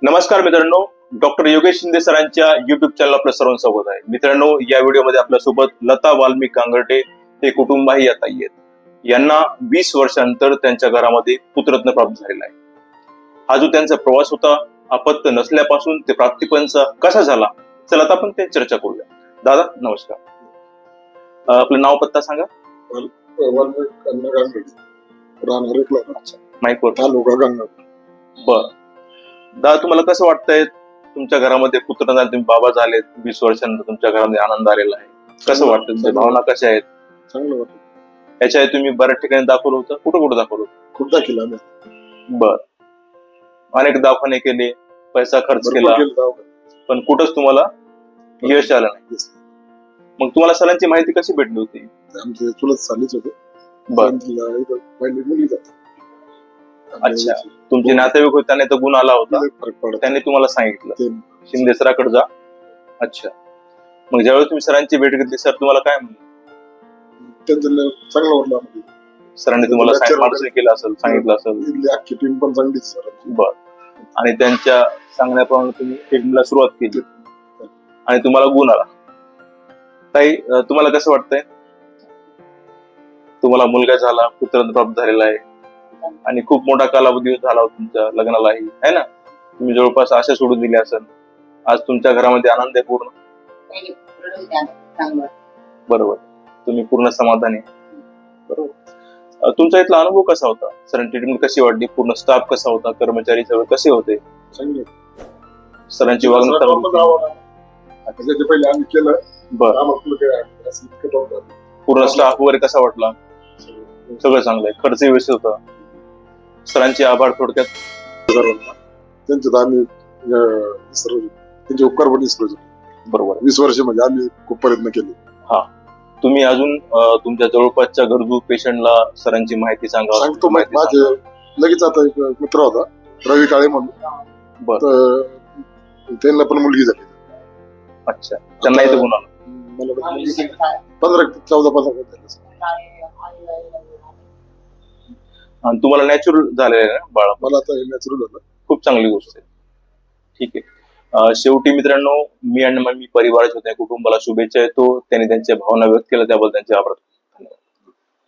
नमस्कार मित्रांनो, डॉक्टर योगेश शिंदे सरांच्या युट्यूब चॅनल आपलं सर्वांचं स्वागत आहे. मित्रांनो, या व्हिडिओमध्ये आपल्यासोबत लता वाल्मिक कांगर्टे हे कुटुंबही येत आहेत. यांना 20 वर्षांनंतर त्यांच्या घरामध्ये पुत्ररत्न प्राप्त झालेला आहे. हा जो त्यांचा प्रवास होता, अपत्य नसल्यापासून ते प्राप्तीपर्यंत कसा झाला, चला आता आपण ते चर्चा करूया. दादा नमस्कार, आपलं नाव पत्ता सांगा. माईकवर. बर दादा, तुम्हाला कसं वाटतंय तुमच्या घरामध्ये पुत्र झाले, तुम्ही बाबा झालेत, 20 वर्षांनंतर तुमच्या घरामध्ये आनंद आलेला आहे, कसं वाटतं? तुमच्या भावना कशा आहेत? चांगलं वाटतं. याच्या तुम्ही बऱ्याच ठिकाणी दाखवलं होतं, कुठं कुठं दाखवलं होतं? खूप दाखिला. बर, अनेक दवाखाने केले, पैसा खर्च केला, पण कुठंच तुम्हाला यश आलं नाही. मग तुम्हाला सरांची माहिती कशी भेटली होती? आमचे चुलत सालीच होते. बर, अच्छा, तुमचे नातेवाईक होते, त्यांनी तो गुण आला होता, त्यांनी तुम्हाला सांगितलं शिंदे सराकडे जा. अच्छा, मग ज्यावेळेस तुम्ही सरांची भेट घेतली, सर तुम्हाला काय म्हणले? चांगलं वाटलं. सरांनी तुम्हाला मार्गदर्शन केलं असेल, सांगितलं असेल. टीम पण चांगलीच. बर, आणि त्यांच्या सांगण्याप्रमाणे तुम्ही ट्रीटमेंटला सुरुवात केली आणि तुम्हाला गुण आला. ताई, तुम्हाला कसं वाटतंय? तुम्हाला मुलगा झाला, पुत्ररत्न प्राप्त झालेला आहे आणि खूप मोठा कालावधी झाला होता तुमच्या लग्नालाही, है ना? तुम्ही जवळपास आशा सोडून दिली असेल. आज तुमच्या घरामध्ये आनंद आहे पूर्ण? बरोबर, तुम्ही पूर्ण समाधानी. बरोबर, तुमचा इथला अनुभव कसा होता? सरांची ट्रीटमेंट कशी वाटली? पूर्ण स्टाफ कसा होता? कर्मचारी सगळे कसे होते? सरांची वागणूक पहिले आम्ही केलं. पूर्ण स्टाफ वगैरे कसा वाटला? सगळं चांगलं आहे, खर्च व्यवस्थित होता. सरांचे आभार. थोडक्यात त्यांच्यात आम्ही त्यांचे उपकार पण विसरलो. बरोबर, 20 वर्ष म्हणजे आम्ही खूप प्रयत्न केले. हा, तुम्ही अजून तुमच्या जवळपासच्या गरजू पेशंटला सरांची माहिती सांगा. सांगतो. माझे लगेच आता एक मित्र होता, रवी काळे म्हणून. बरं, त्यांना पण मुलगी झाली. अच्छा, त्यांना इथं गुण आला. मला 14-15 आणि तुम्हाला नॅचरल झालेलं आहे ना बाळा? मला आता नॅचरल झालं. खूप चांगली गोष्ट आहे. ठीक आहे. शेवटी मित्रांनो, मी आणि मी परिवाराच्या कुटुंबाला शुभेच्छा देतो. त्यांनी त्यांच्या भावना व्यक्त केल्या, त्याबद्दल त्यांचे आभार.